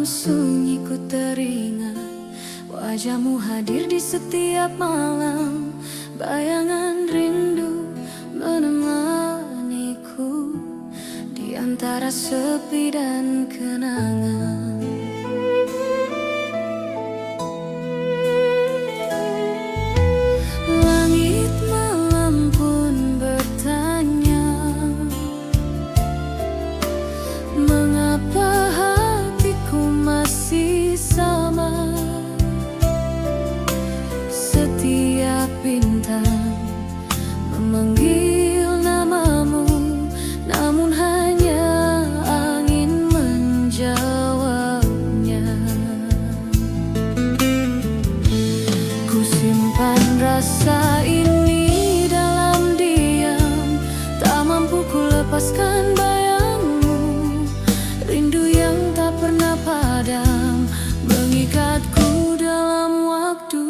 sunyi ku teringat wajahmu hadir di setiap malam. Bayangan rindu menemaniku di antara sepi dan kenangan. Langit malam pun bertanya, mengapa hatiku masih sama? Setiap bintang memanggil namamu, namun hanya angin menjawabnya. Ku simpan rasa ini dalam diam, tak mampu ku lepaskan bayangmu. Rindu yang tak pernah padam mengikatku dalam waktu.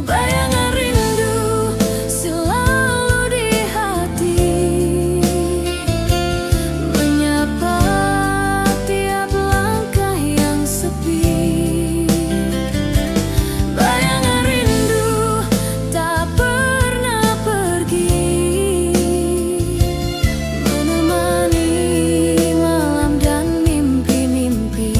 Bayangan rindu selalu di hati, menyapa tiap langkah yang sepi. Bayangan rindu tak pernah pergi, menemani malam dan mimpi-mimpi.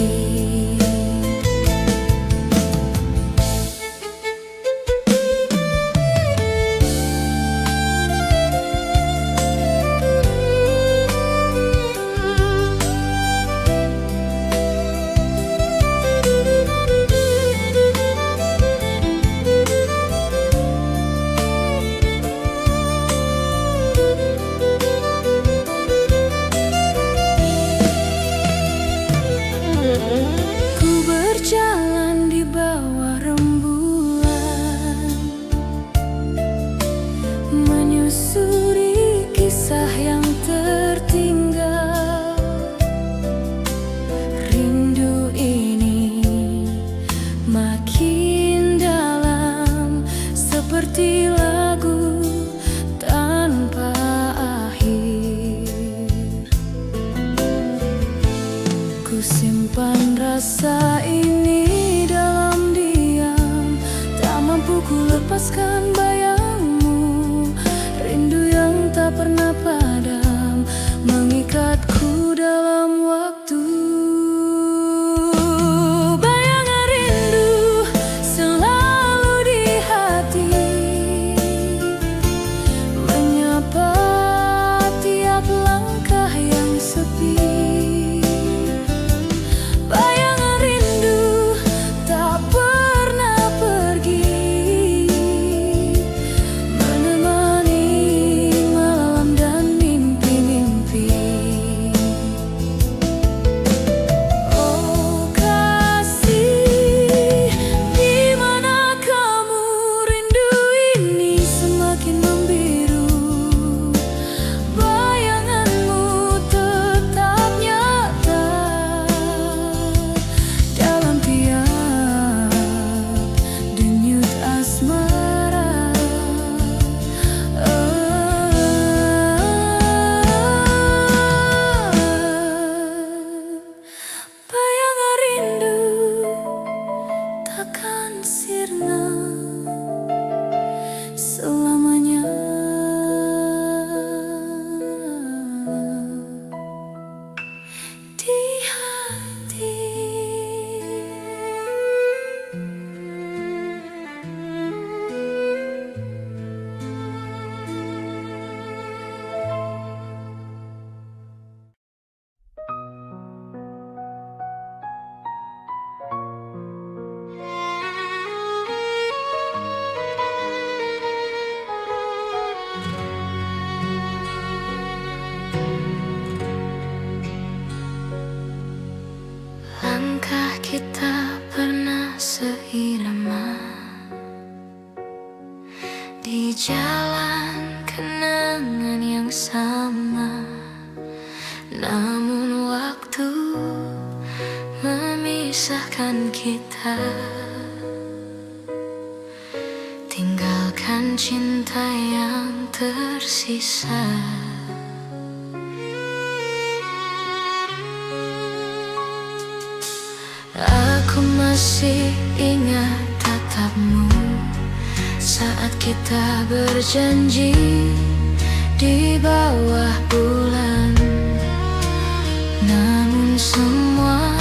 Ku berjalan di bawah rembulan, menyusuri kisah yang tertinggal. Rindu ini makin dalam, seperti lagu tanpa akhir. Ku simpan rasa ini dalam diam, tak mampu ku lepaskan bayangmu. Rindu yang tak pernah padam mengikatku dalam waktu. Bayangan rindu selalu di hati, menyapa tiap langkah yang sepi. Bayangan rindu tak pernah pergi, menemani malam dan mimpi-mimpi. Oh kasih, di mana kamu? Rindu ini semakin membiru. Bayanganmu tetap nyata dalam tiap denyut asmara. Bayangan rindu takkan sirna selamanya. Di hati. Langkah kita pernah seirama di jalan kenangan yang sama, namun waktu memisahkan kita. Tinggalkan cinta yang tersisa. masih ingat tatapmu saat kita berjanji di bawah bulan. Namun semua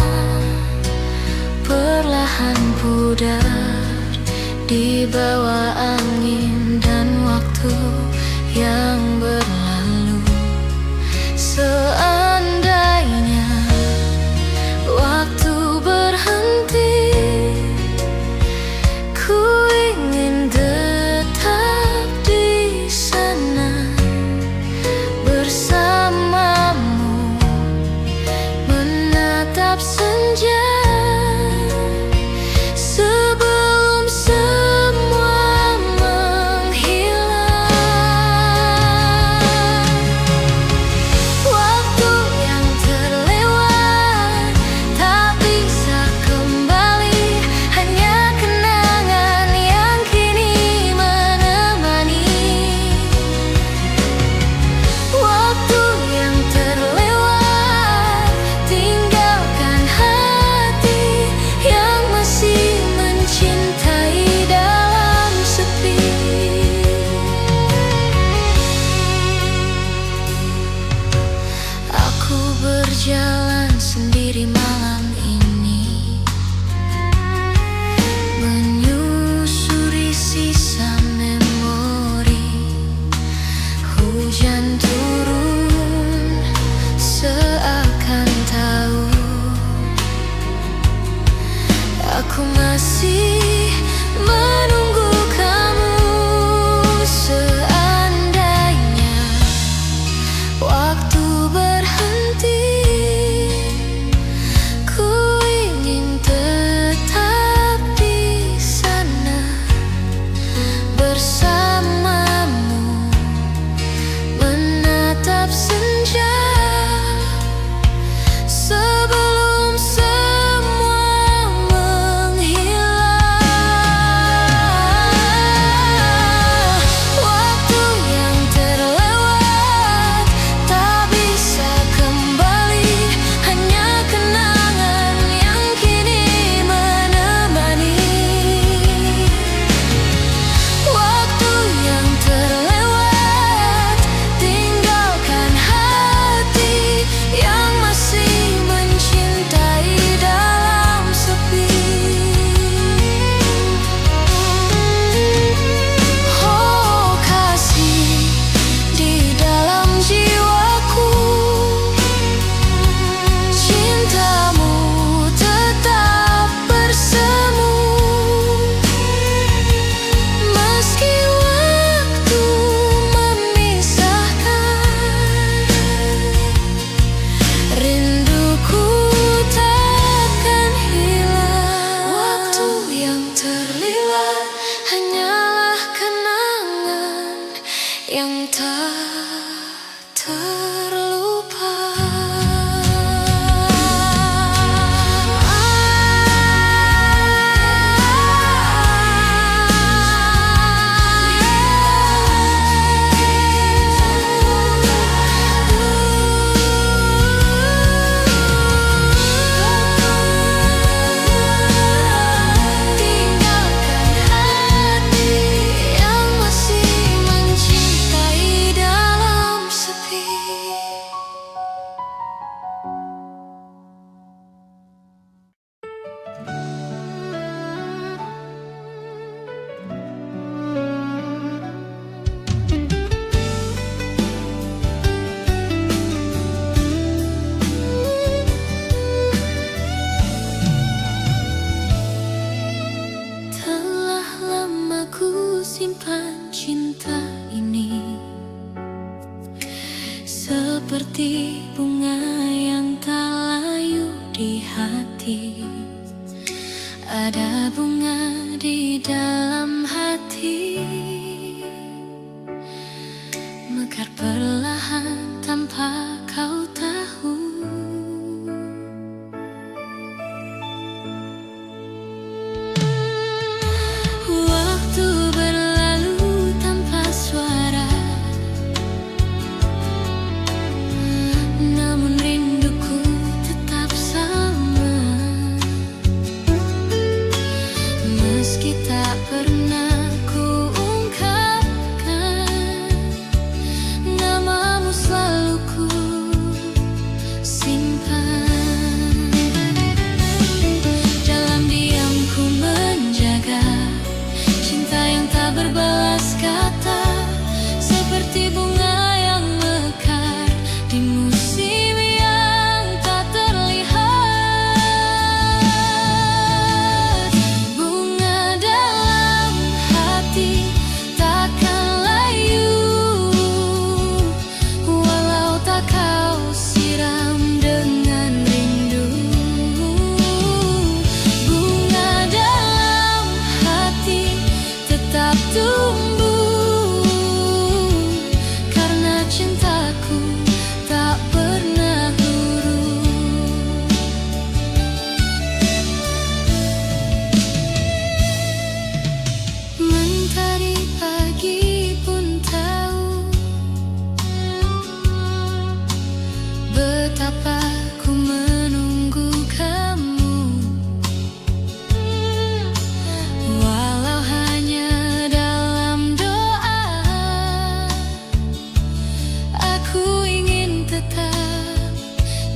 perlahan pudar di bawah angin dan waktu yang berlalu. Seandainya waktu berhenti, ku ingin tetap di sana bersamamu, menatap senja sebelum semua menghilang. Waktu yang terlewat tak bisa kembali, hanya kenangan yang kini menemani. Waktu yang terlewat tinggalkan hati yang masih mencintai dalam sepi. Aku berjalan sendiri malam ini, menyusuri sisa memori. Hujan turun seakan tahu aku masih menunggu kamu. Seandainya waktu berhenti, ku ingin tetap di sana bersamamu, menatap senja sebelum semua menghilang. Waktu yang terlewat tak bisa kembali, hanya kenangan yang kini menemani. Waktu yang terlewat tinggalkan hati yang masih mencintai dalam sepi. Oh kasih di dalam jiwaku, cintamu tetap bersemu. Meski waktu memisahkan, rinduku takkan hilang. Waktu yang terlewat hanyalah kenangan yang tak terlupa. Tinggalkan hati yang masih mencintai dalam sepi. Telah lama ku simpan cinta ini, seperti bunga yang tak layu di hati. Ada bunga di dalam hati, mekar perlahan tanpa kau tahu. Waktu berlalu tanpa suara, namun rinduku tetap sama.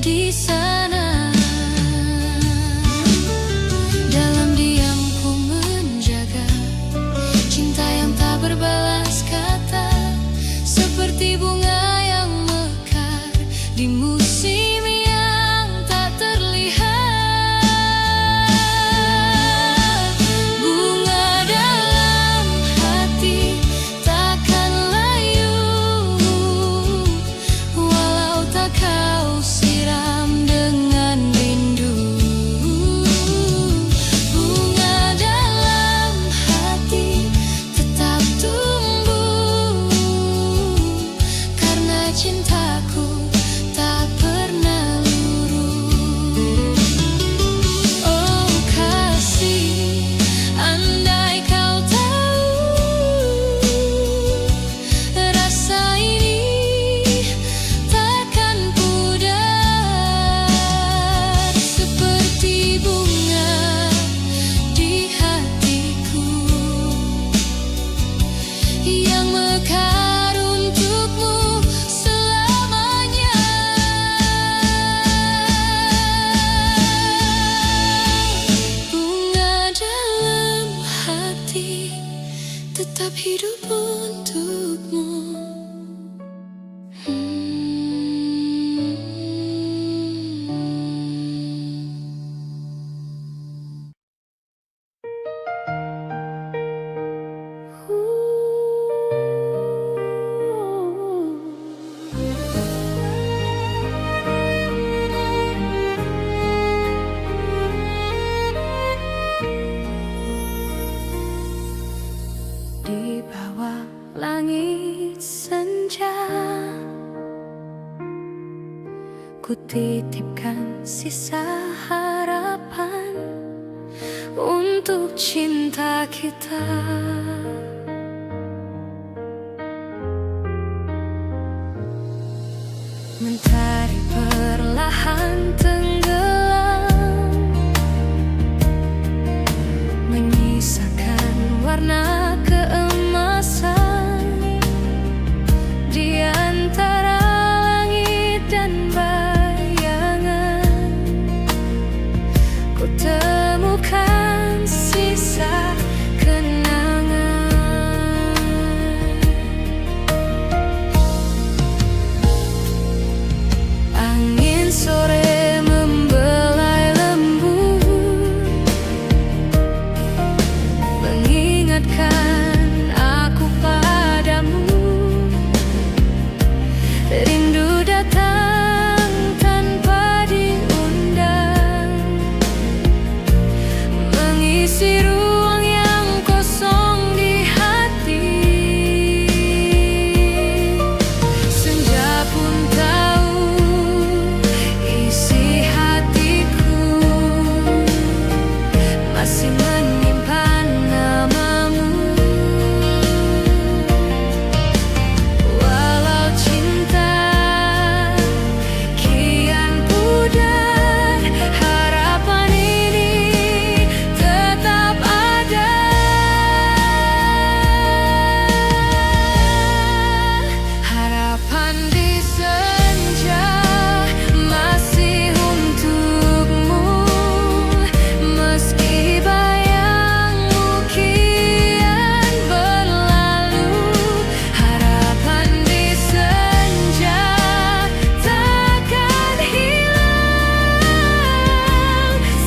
di sana. Dalam diam ku menjaga cinta yang tak berbalas kata, seperti bunga yang mekar di musim yang tak terlihat. Bunga dalam hati takkan layu, walau tak kau siram dengan rindu. Bunga dalam hati tetap tumbuh, karena cintaku tak pernah luruh. Oh kasih, andai kau tahu, rasa ini takkan pudar, seperti bunga di hatiku yang mekar untukmu selamanya. Bunga dalam hati tetap hidup untukmu. Di bawah langit senja, ku titipkan sisa harapan untuk cinta kita. Mentari perlahan tenggelam, menyisakan warna keemasan di antara langit dan bayangan. Ku temukan sisa kenangan. Angin sore membelai lembut, mengingatkan aku padamu. Rindu datang tanpa diundang, mengisi ruang yang kosong di hati. Senja pun tahu isi hatiku masih menyimpan namamu. Walau cinta kian pudar, harapan ini tetap ada. Harapan di senja masih untukmu, meski bayangmu kian berlalu. Harapan di senja takkan hilang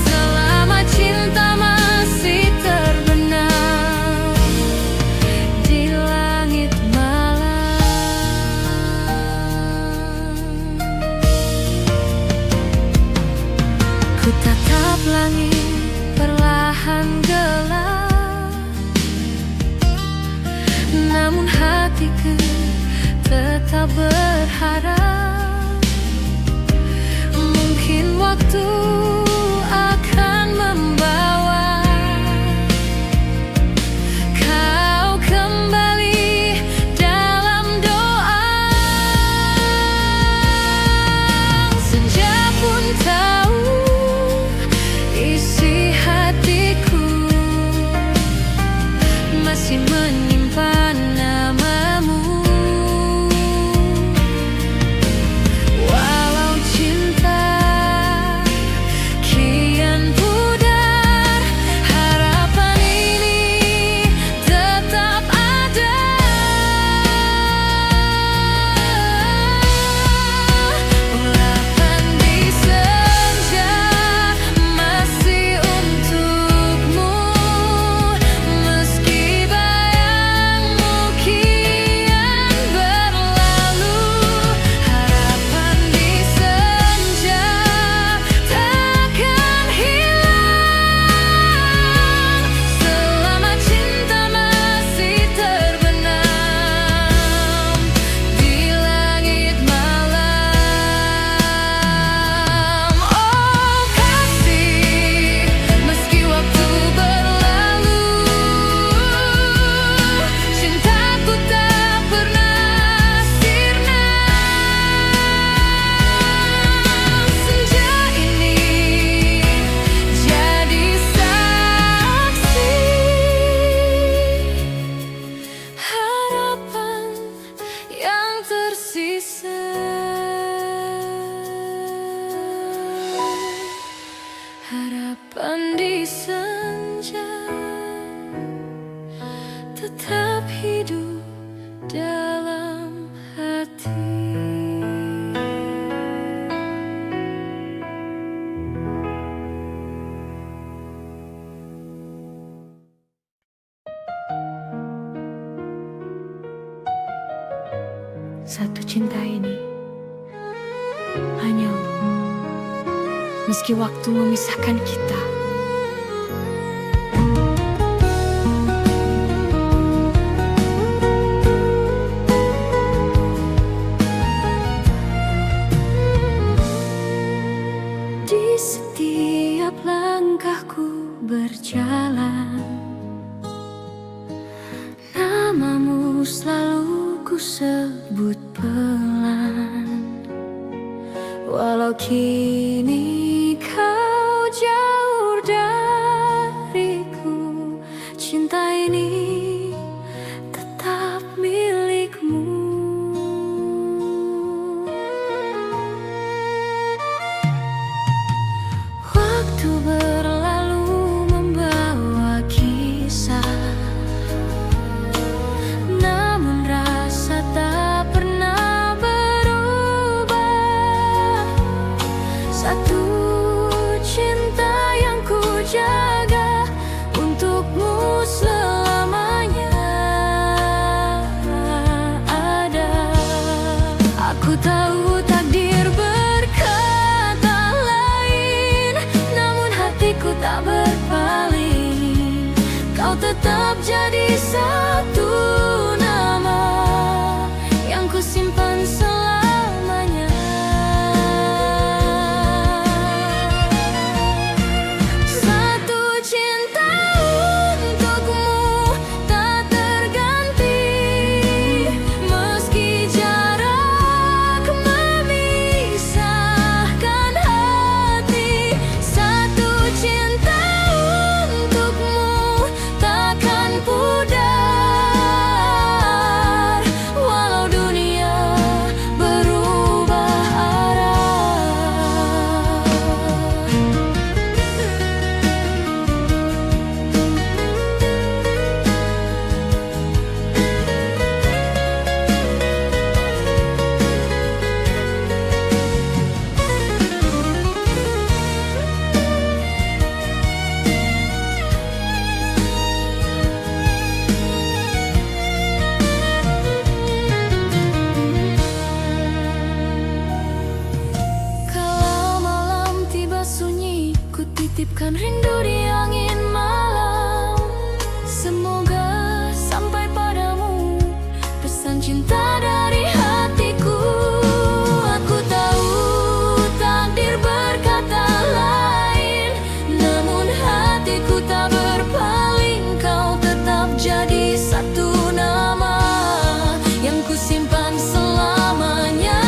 selama cinta masih terbenam di langit malam. Ku tatap langit perlahan gelap, namun hatiku tetap berharap. Mungkin waktu akan membawa kau kembali dalam doa. Senja pun tahu isi hatiku masih menyimpan namamu. Kapan di senja tetap hidup dalam hati. Satu cinta ini hanya meski waktu memisahkan kita. Di setiap langkahku berjalan, namamu selalu ku sebut pelan. Walau kini kau jauh dariku, cinta ini tetap milikmu. Waktu berlalu membawa kisah, namun rasa tak pernah berubah. Satu cinta yang ku jaga untukmu selamanya ada. Aku tahu takdir berkata lain, namun hatiku tak berpaling. Kau tetap jadi satu nama yang ku simpan selamanya. Satu cinta untukmu tak terganti, meski jarak memisahkan hati. Satu cinta untukmu takkan pudar, walau dunia berubah arah. Kalau malam tiba sunyi, ku titipkan rindu di angin malam. Semoga sampai padamu pesan cinta dari hatiku. Aku tahu takdir berkata lain, namun hatiku tak berpaling. Kau tetap jadi satu nama yang ku simpan selamanya.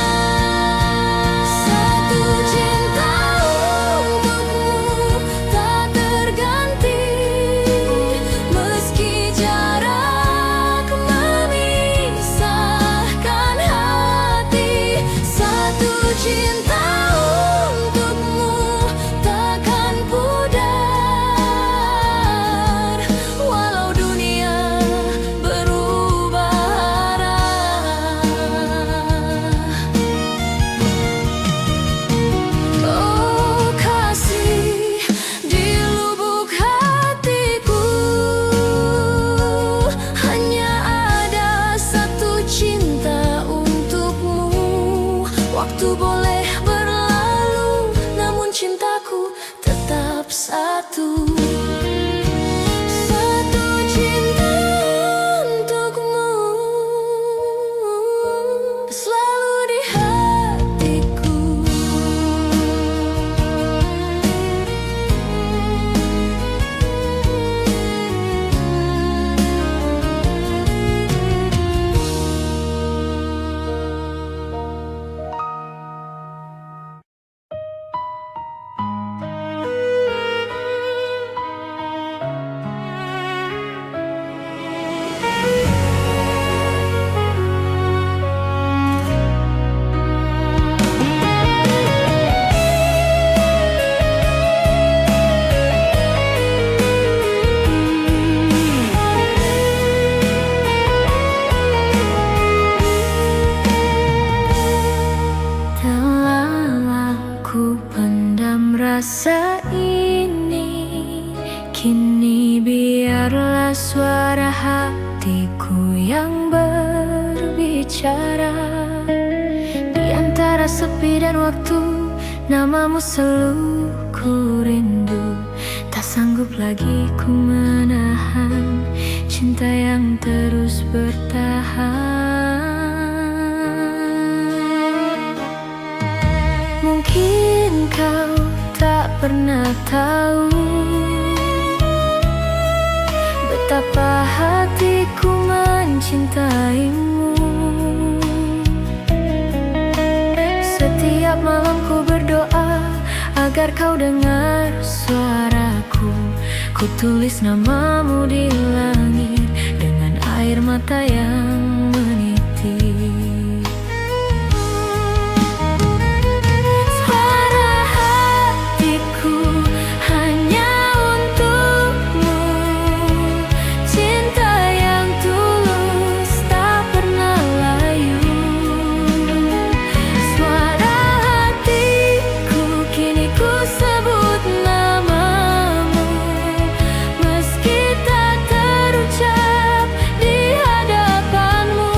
Satu cinta untukmu tak terganti, rasa ini, kini biarlah suara hatiku yang berbicara. Di antara sepi dan waktu, namamu selalu ku rindu. Tak sanggup lagi ku menahan cinta yang terus bertahan. Mungkin kau tak pernah tahu betapa hatiku mencintaimu. Setiap malam ku berdoa agar kau dengar suaraku. Ku tulis namamu di langit dengan air mata yang meniti. Suara hatiku hanya untukmu, cinta yang tulus tak pernah layu. Suara hatiku kini ku sebut namamu, meski tak terucap di hadapanmu.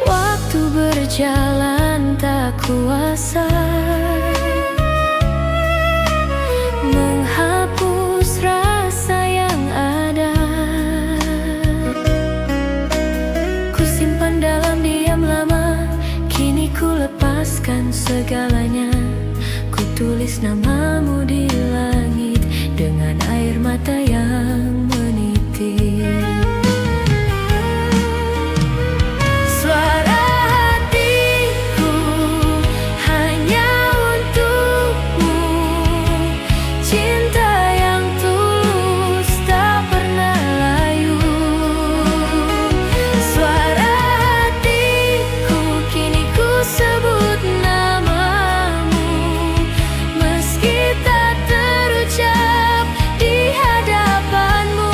Waktu berjalan tak kuasa menghapus rasa yang ada. Ku simpan dalam diam lama, kini ku lepaskan segalanya. Ku tulis namamu di langit dengan air mata yang meniti. Suara hatiku hanya untukmu, cinta yang tulus tak pernah layu. Suara hatiku kini ku sebut namamu, meski tak terucap di hadapanmu.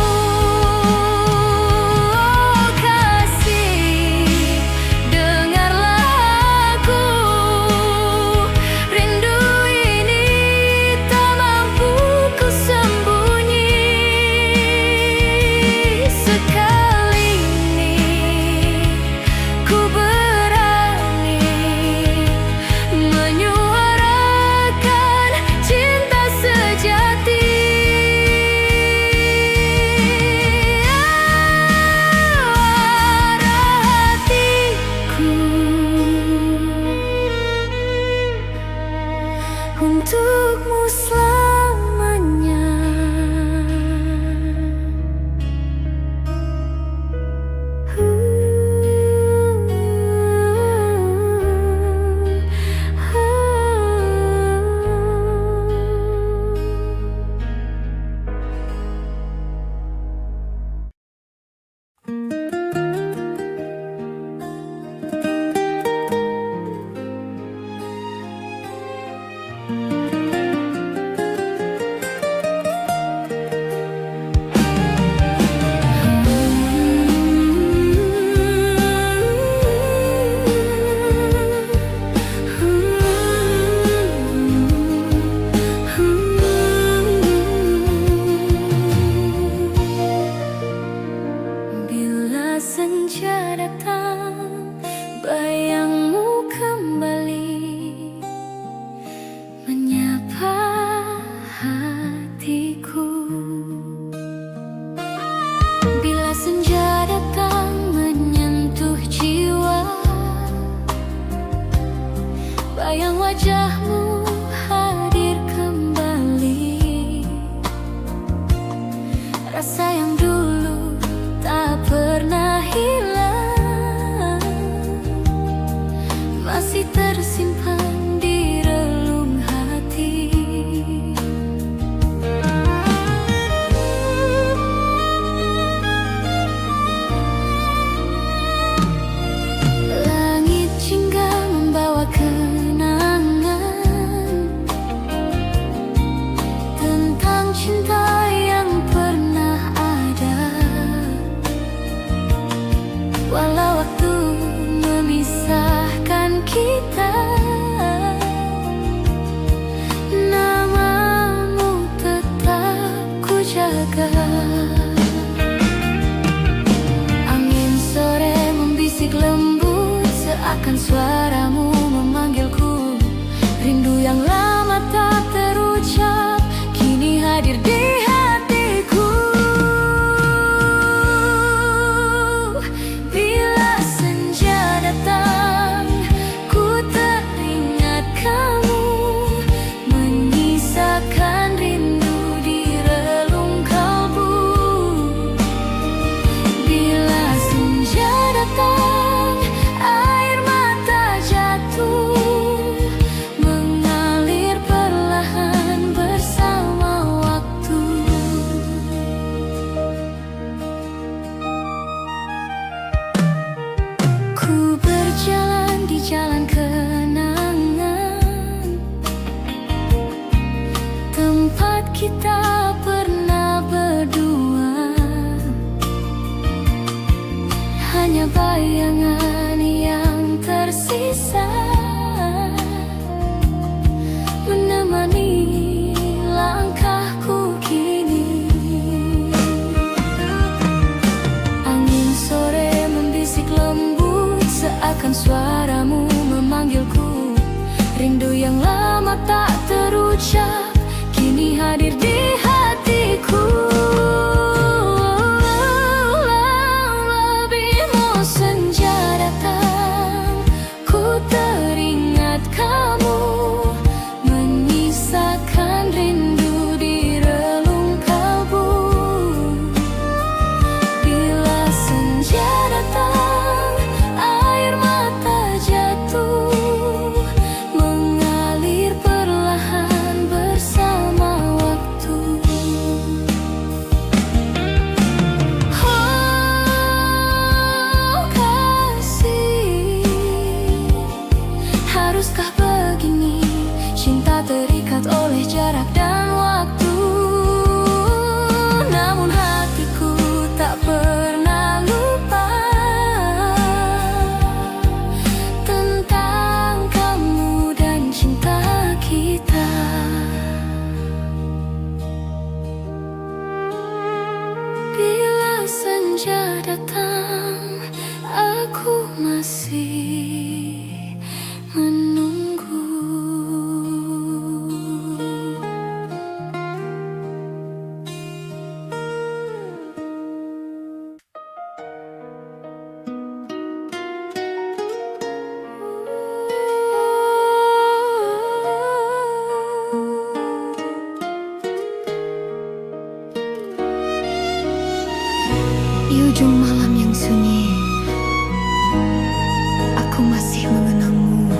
Oh kasih, dengarlah aku, rindu ini tak mampu ku sembunyi. Sekali ini ku berani menyuarakan cinta sejati. Suara hatiku untukmu selamanya. Bila senja datang, bayangmu kembali menyapa hatiku. Bila senja datang menyentuh jiwa, bayang wajahmu hadir kembali. Rasa yang dulu tak pernah hilang, kita. Namamu tetap ku jaga. Angin sore membisik lembut, seakan suaramu memanggilku. Rindu yang lama tak terucap kini hadir di hatiku. Bila senja datang, ku teringat kamu, menyisakan rindu di relung kalbu. Bila senja datang, air mata jatuh, mengalir perlahan bersama waktu. Ku berjalan di jalan kenangan, tempat kita pernah berdua. Hanya bayangan yang tersisa, menemani langkahku kini. Angin sore membisik lembut, seakan suaramu memanggilku. Rindu yang lama tak terucap kini hadir di hatiku. Lebihmu senja datang, ku teringat kamu, menyisakan rindu di relung kalbu. Bila senja datang, air mata jatuh, mengalir perlahan bersama waktu. Oh kasih, haruskah begini? Cinta terikat oleh jarak dan waktu. Namun hatiku tak pernah lupa tentang kamu dan cinta kita. Bila senja datang, aku masih menunggu. Di ujung malam yang sunyi, aku masih mengenangmu.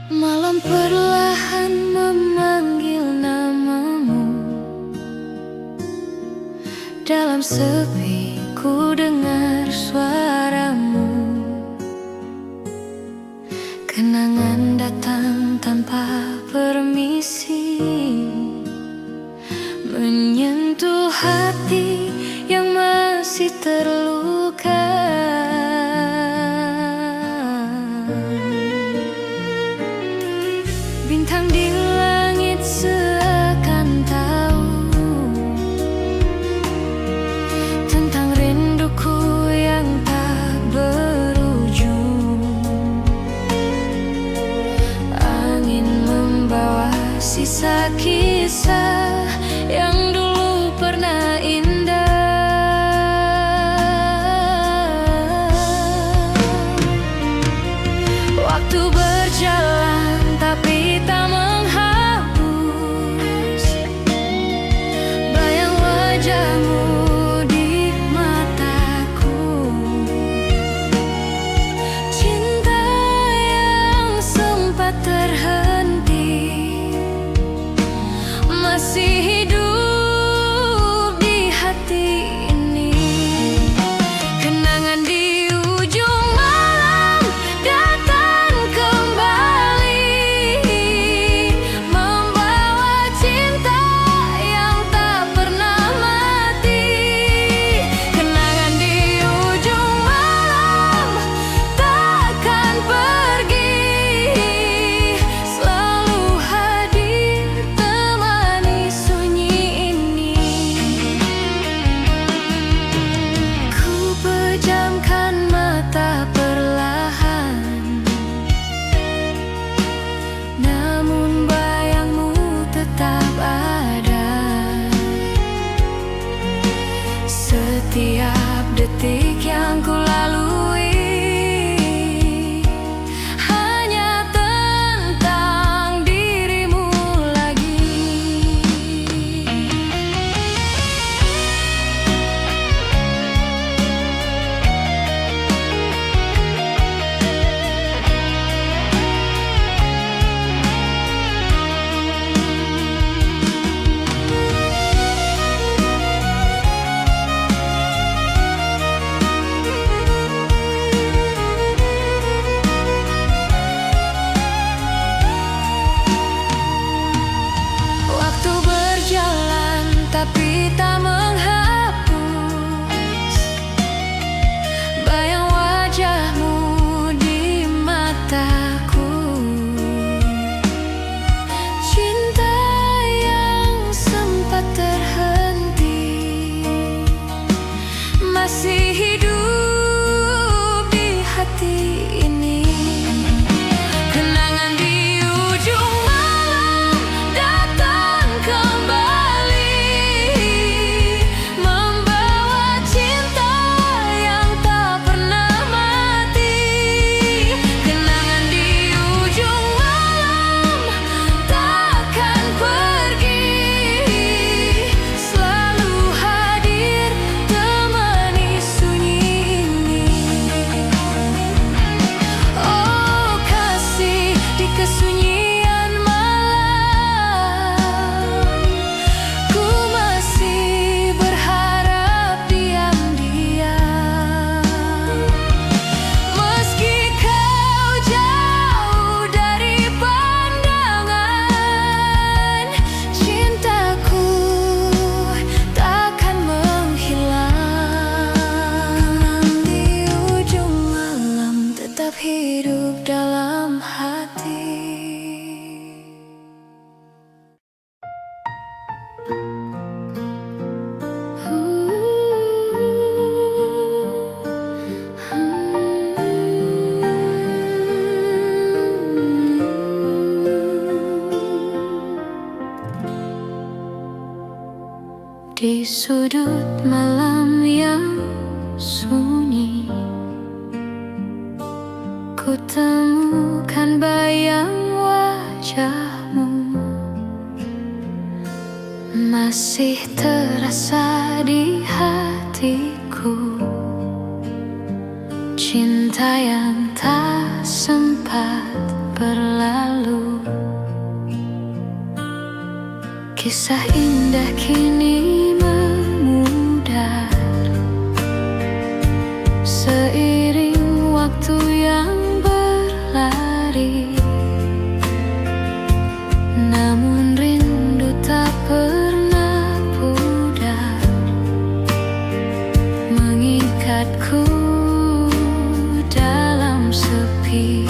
Malam perlahan memanggil namamu. Dalam sepi ku dengar suaramu. Kenangan datang tanpa permisi, menyentuh hati yang masih terluka. Bintang di langit seakan tahu tentang rinduku yang tak berujung. Angin membawa sisa kisah yang dulu pernah indah. detik yang ku lalui hanya tentang dirimu lagi. Waktu berjalan tapi tak menghapus bayang wajahmu di mataku. Cinta yang sempat terhenti masih hidup di hati ini. Kenangan di ujung malam datang kembali, membawa cinta yang tak pernah mati. Kenangan di ujung malam takkan pergi, selalu hadir temani sunyi ini. Oh kasih, di kesunyian malam ku masih berharap diam-diam. Meski kau jauh dari pandangan, cintaku takkan menghilang. Di ujung malam tetap hidup dalam hati. Di sudut malam yang sunyi, ku temukan bayang wajahmu, masih terasa di hatiku. Cinta yang tak sempat berlalu, kisah indah kini memudar seiring waktu yang berlari. Namun rindu tak pernah pudar, mengikatku dalam sepi.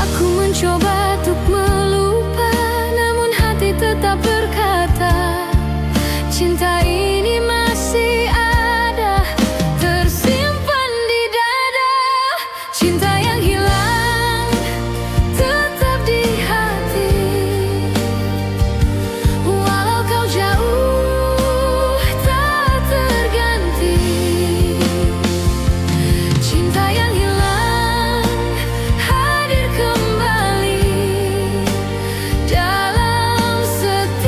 Aku mencoba untuk melupa, namun hati tetap berkata, cinta ini masih ada, tersimpan di dada. Cinta yang hilang tetap di hati, walau kau jauh tak terganti. Cinta yang hilang hadir kembali dalam setiap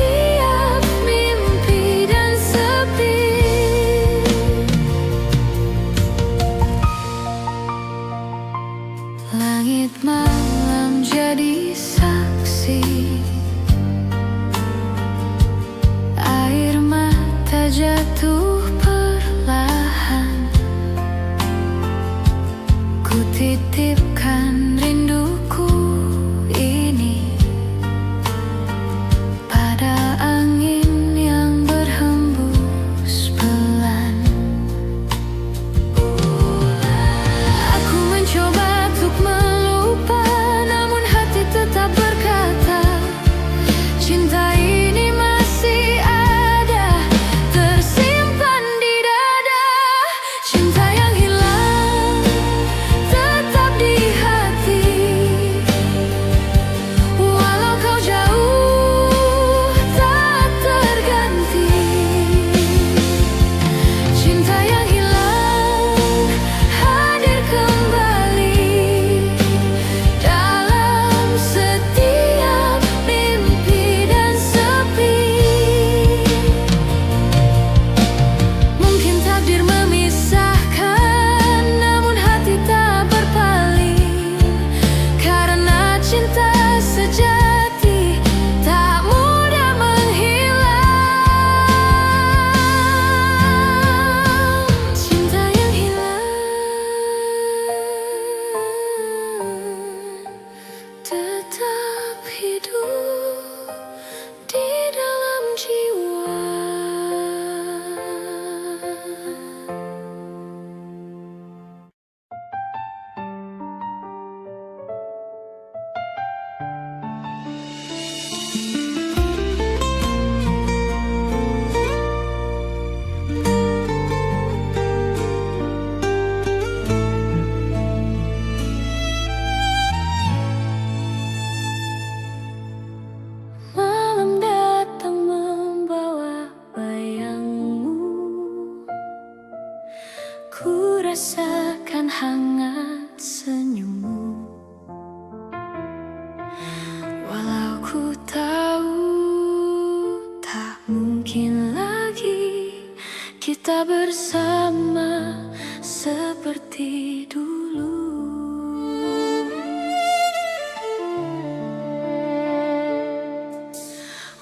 Kita bersama seperti dulu.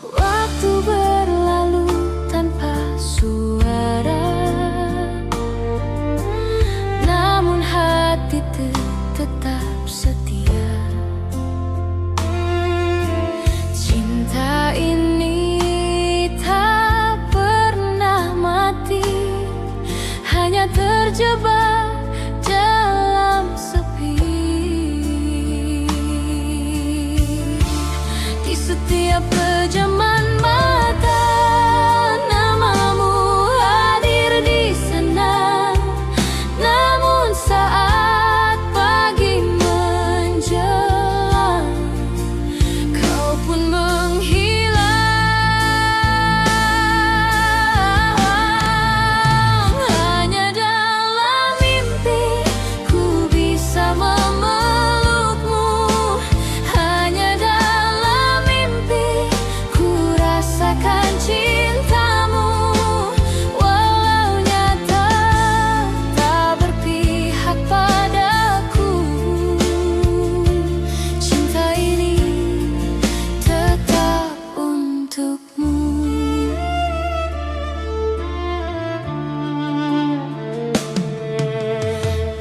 Waktu berlalu tanpa suara, namun hati tetap setia. Cinta ini tak pernah mati, hanya terjebak dalam sepi. Di setiap pejaman mata, namamu hadir di sana. Namun saat pagi menjelang, kau pun menghilang. Hanya dalam mimpi ku bisa memelukmu. Hanya dalam mimpi ku rasakan cintamu. Walau nyata tak berpihak padaku, cinta ini tetap untukmu.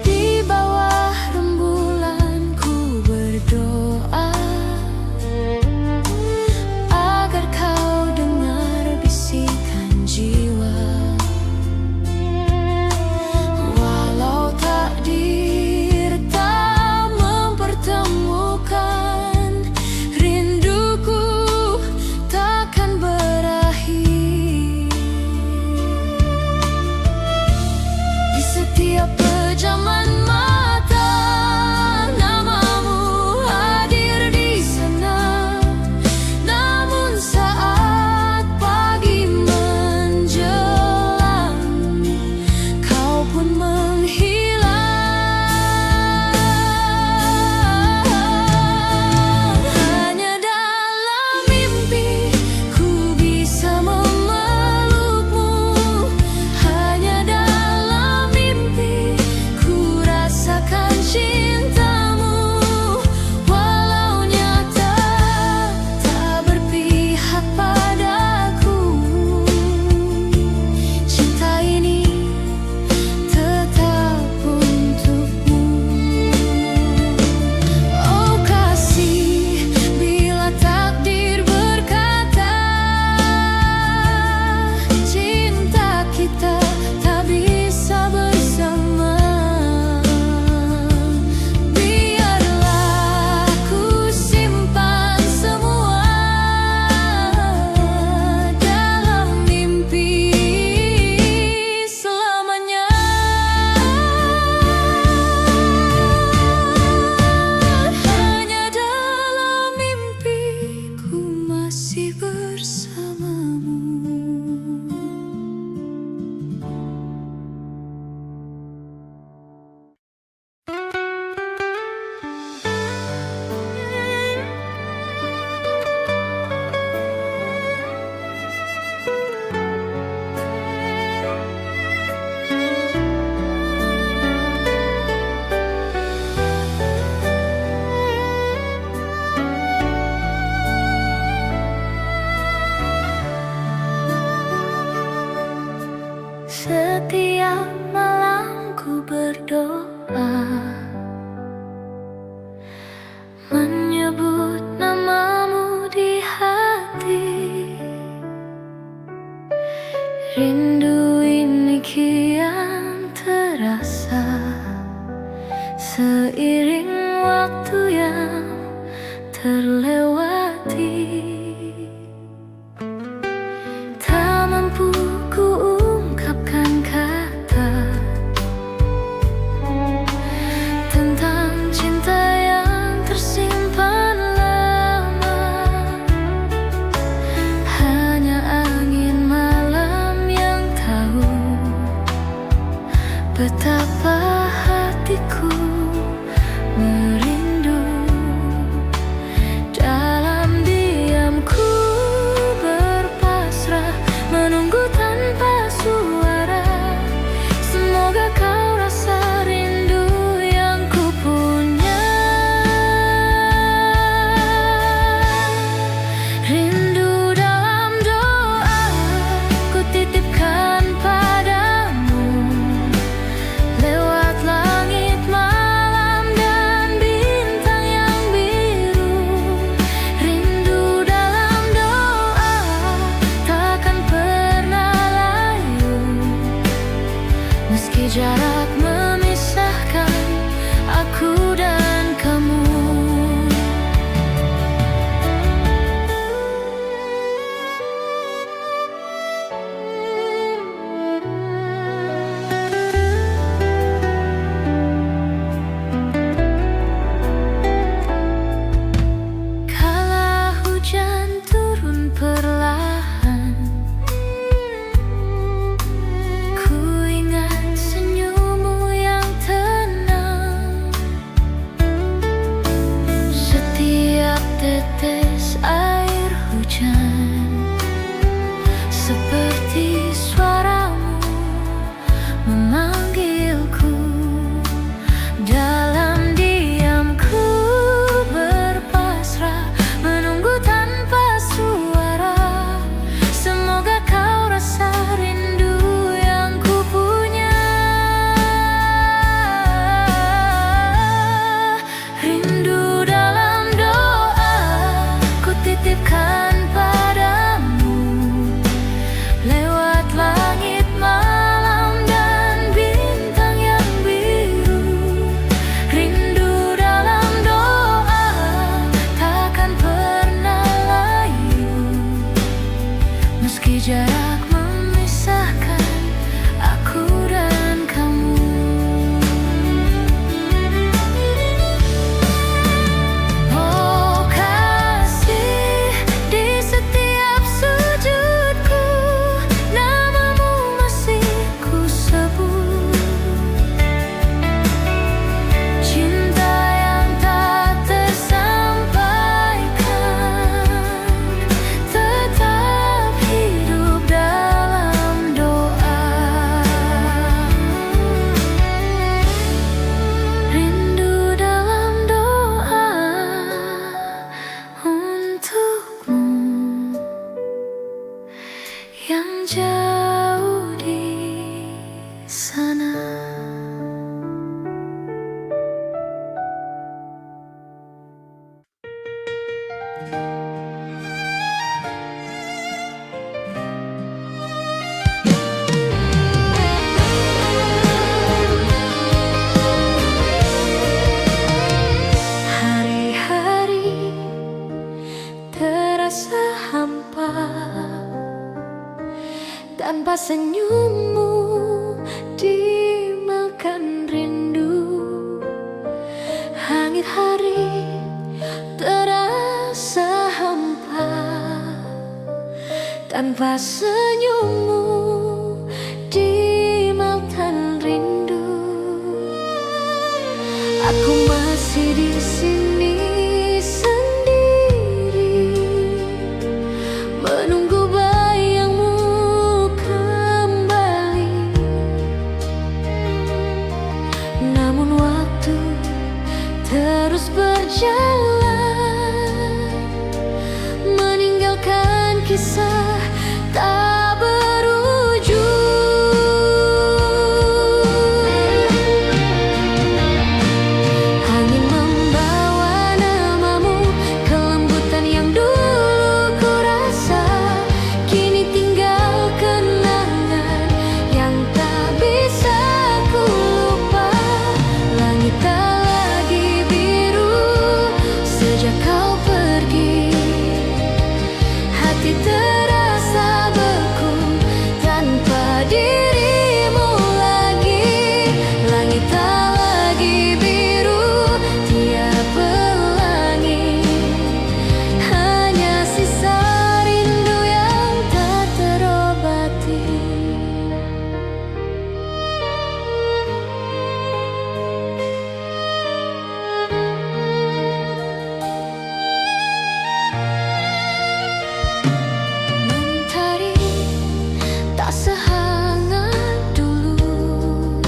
Di bawah rembulan ku berdoa agar kau dengar bisikan jiwa. Walau takdir tak mempertemukan, rinduku takkan berakhir. Di setiap pejaman mata, namamu hadir di sana. Namun saat pagi menjelang, kau pun menghilang. Hanya dalam mimpi ku bisa memelukmu. Hanya dalam mimpi ku rasakan cintamu. Walau nyata tak berpihak padaku, cinta ini tetap untukmu. Oh kasih, bila takdir berkata cinta kita tak bisa bersama, biarlah ku simpan semua dalam mimpi selamanya. Hanya dalam mimpi ku masih bersamamu. Setiap malam ku berdoa, menyebut namamu di hati. Rindu ini kian terasa seiring waktu yang terlewati. Tak mampu ku ungkapkan kata tentang cinta yang tersimpan lama. Hanya angin malam yang tak meski jarak memisahkan aku dan kamu. Oh kasih, di setiap sujudku namamu masih ku sebut. Cinta yang tak tersampaikan tetap hidup dalam doa. Rindu dalam doa untukmu yang jauh di sana. Hari-hari terasa hampa tanpa senyummu, dimakan rindu. Hangit hari terasa hampa tanpa senyummu, dimakan rindu. Aku masih di sini sendiri, menunggu bayangmu kembali. Namun waktu terus berjalan, meninggalkan kisah tak berujung. Angin membawa namamu, kelembutan yang dulu ku rasa, kini tinggal kenangan yang tak bisa ku lupa. Langit tak lagi biru sejak kau pergi, hati terasa beku tanpa dirimu lagi. Langit tak lagi biru tiap pelangi, hanya sisa rindu yang tak terobati. Mentari tak sehangat dulu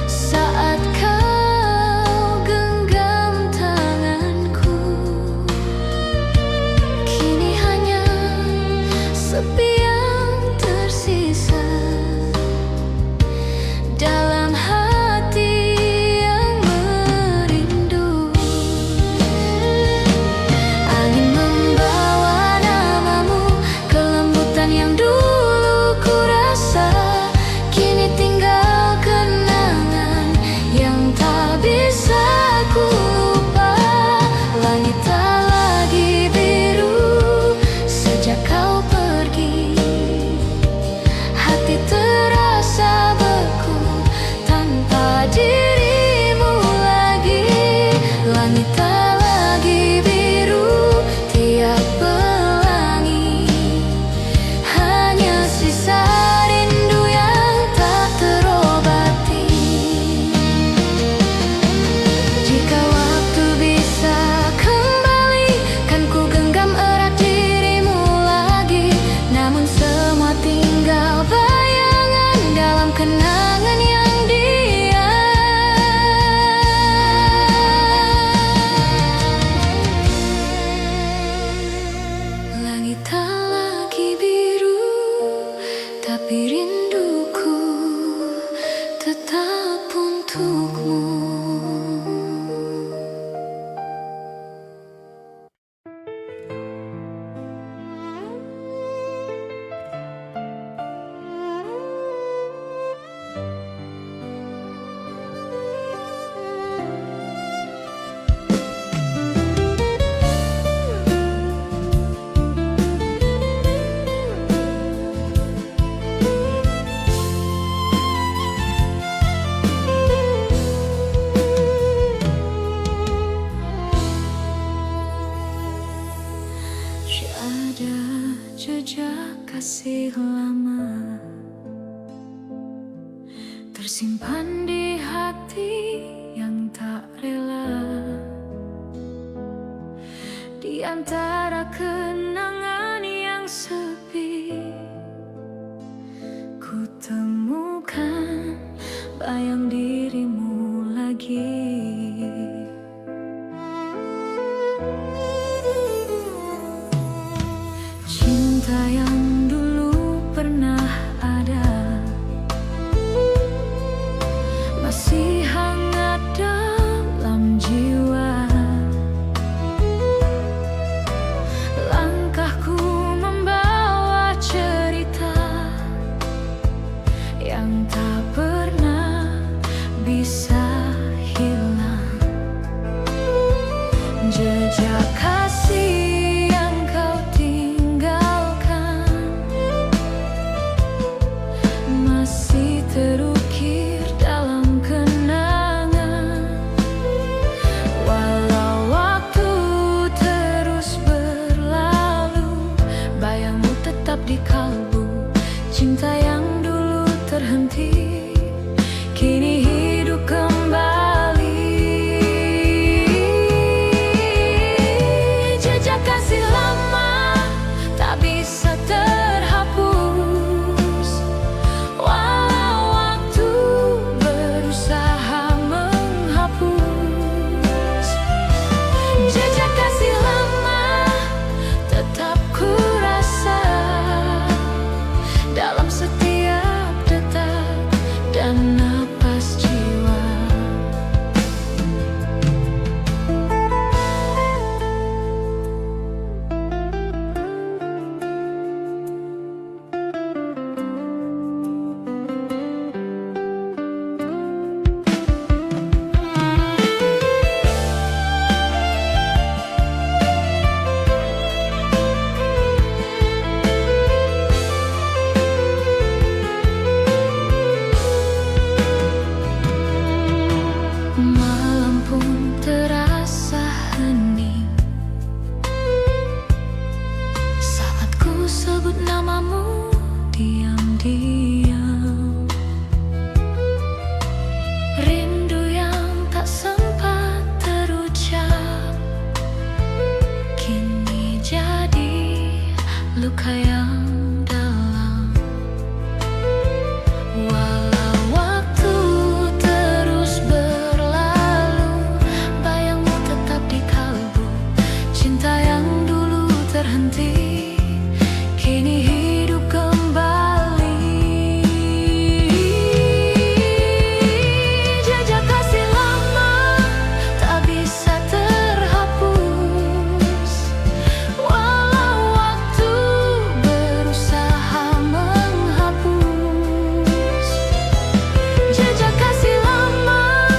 saat kau genggam tanganku. Kini hanya sepi yang tersisa dalam hati yang merindu. Angin membawa namamu, kelembutan yang dulu ku rasa, kini tinggal kenangan yang tak bisa ku lupa. Langit tak lagi biru sejak kau pergi, jejak kasih lama tersimpan di hati yang tak rela. Di antara kenangan yang sepi, ku temukan bayang dirimu lagi. Cinta yang dulu pernah ada masih hangat dalam jiwa. Langkahku membawa cerita yang tak pernah bisa hilang. Jejak kasih yang kau tinggalkan masih terukir dalam kenangan. Walau waktu terus berlalu, bayangmu tetap di kalbu. Cinta yang dulu terhenti kini hidup kembali. Jejak kasih lama tak bisa terhapus, walau waktu berusaha menghapus. Jejak kasih lama tetap ku rasa dalam setiap detak dan napas jiwa. Malam pun terasa hening saat ku sebut namamu diam-diam. Rindu yang tak sempat terucap kini jadi luka yang dalam. Walau waktu terus berlalu, bayangmu tetap di kalbu. Cinta yang dulu terhenti kini hidup kembali. Jejak kasih lama tak bisa terhapus, walau waktu berusaha menghapus. Jejak kasih lama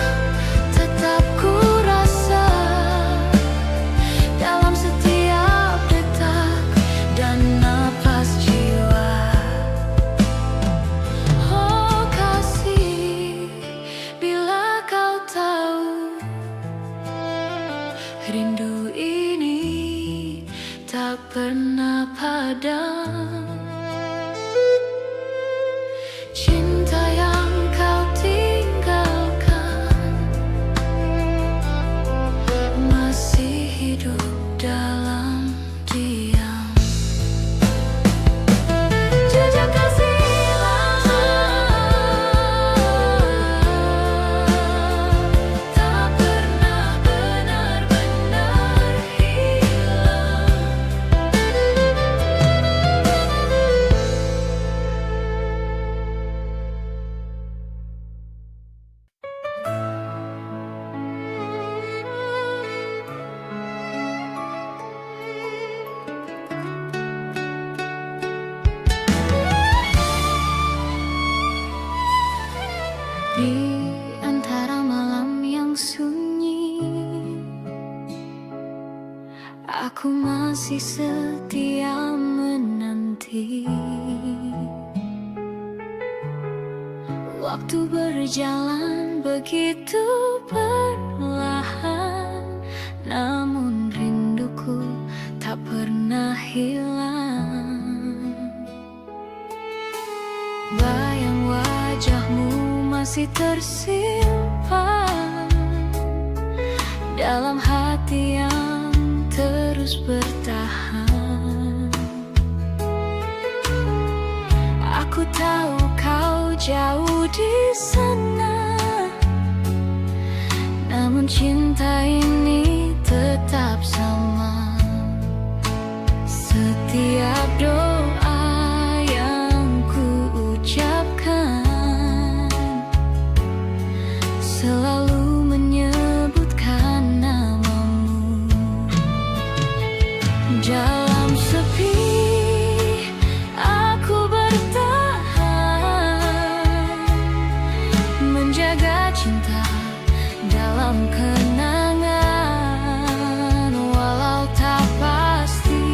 tetap ku rasa dalam setiap detak dan napas jiwa. Oh kasih, bila kau tahu rindu ini tak pernah padam. Cinta yang kau tinggalkan masih hidup dalam diam. Jejak kasih lama tak pernah benar-benar hilang. Di antara malam yang sunyi, aku masih setia menanti. Waktu berjalan begitu perlahan, namun rinduku tak pernah hilang. masih tersimpan dalam hati yang terus bertahan. Aku tahu kau jauh di sana, namun cinta ini tetap sama. Setiap doa yang ku ucapkan selalu menyebutkan namamu. Dalam sepi aku bertahan, menjaga cinta dalam kenangan. Walau tak pasti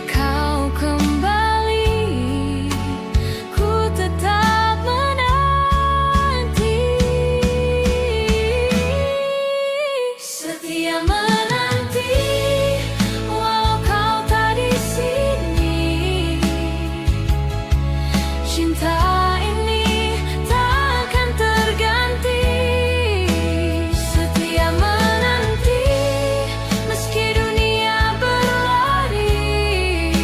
kau kembali, ku tetap menanti. Setia menanti walau kau tak di sini. Cinta ini takkan terganti. Setia menanti meski dunia berlari.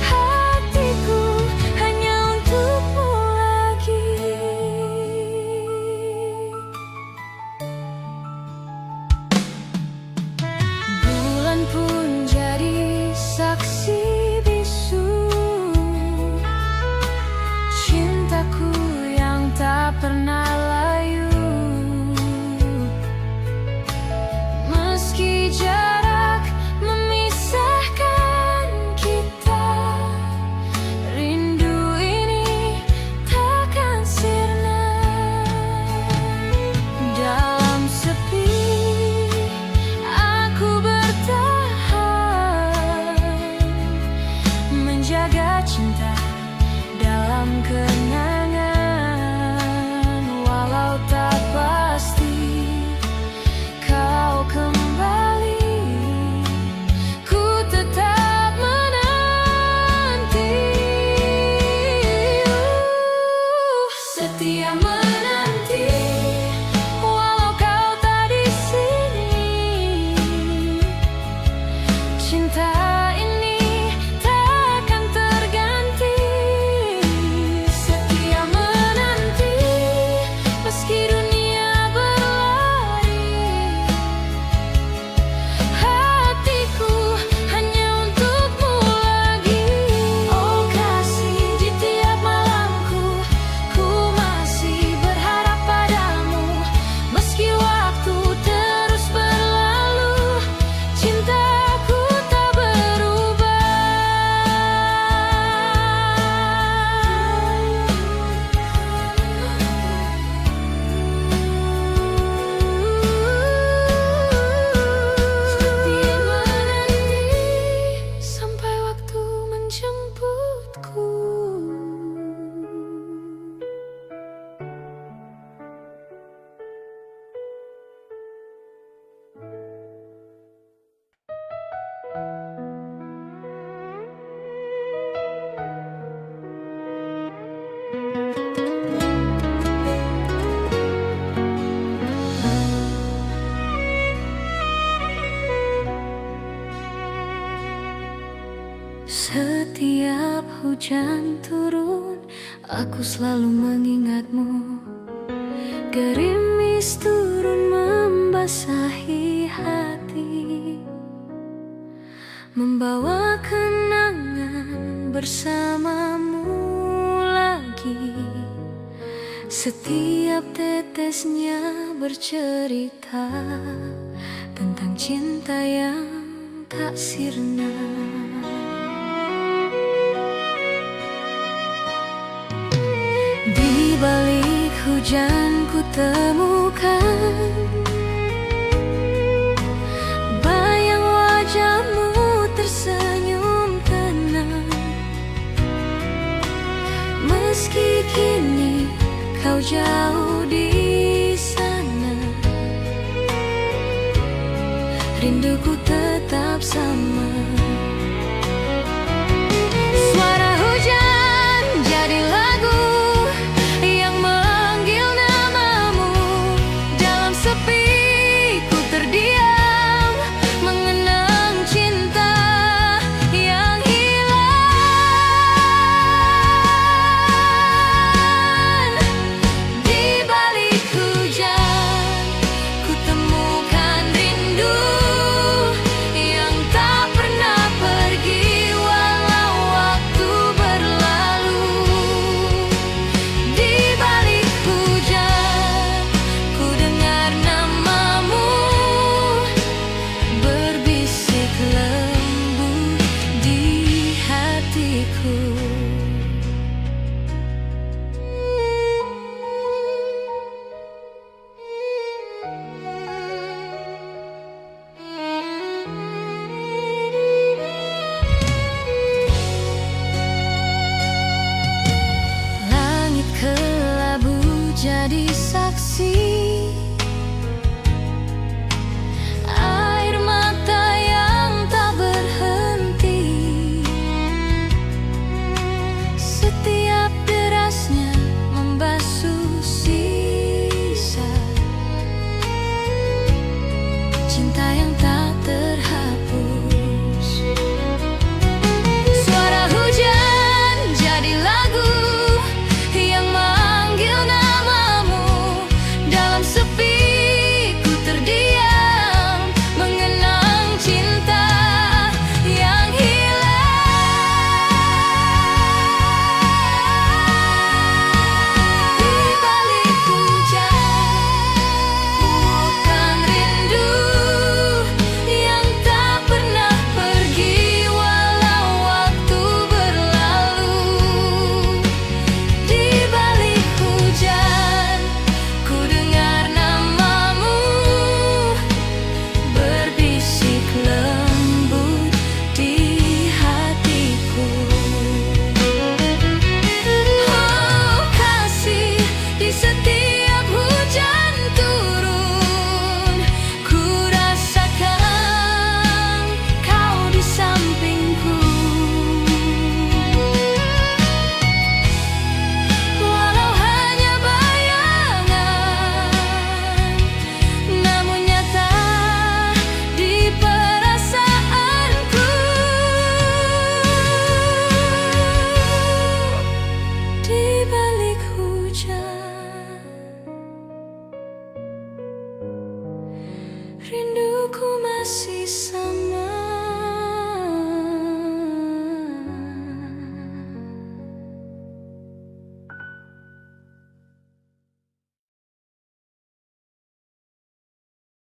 Hatiku hanya untukmu lagi. Bulan pun jadi saksi bisu cintaku yang tak pernah layu. Meski jarak memisahkan kita, rindu ini takkan sirna. Dalam sepi aku bertahan, menjaga cinta dalam kenangan. Walau tak pasti kau kembali, ku tetap menanti. Setia menanti walau kau tak di sini. Cinta ini takkan terganti. Setia menanti meski dunia berlari. Hatiku hanya untukmu lagi. Oh kasih, di tiap malamku ku masih berharap padamu. Meski waktu terus berlalu, cintaku tak berubah. Setia menanti sampai waktu menjemputku. Setiap hujan turun, aku selalu mengingatmu. Gerimis turun membasahi hati, membawa kenangan bersamamu lagi. Setiap tetesnya bercerita tentang cinta yang tak sirna. Di balik hujan ku temukan bayang wajahmu tersenyum tenang. Meski kini kau jauh di sana, rinduku tetap sama. Suara hujan jadi lagu kasih, air mata yang tak berhenti, setiap derasnya membasuh sisa cinta yang tak terhapus. Suara hujan jadi lagu yang manggil namamu. Dalam sepi ku terdiam, mengenang cinta yang hilang. Di balik hujan, bukan rindu yang tak pernah pergi walau waktu berlalu. Di balik hujan, ku dengar namamu berbisik lembut di hatiku. Oh kasih, di setiap hujan turun, ku rasakan kau di sampingku. Walau hanya bayangan, namun nyata di perasaanku. Di balik hujan, rinduku masih sama.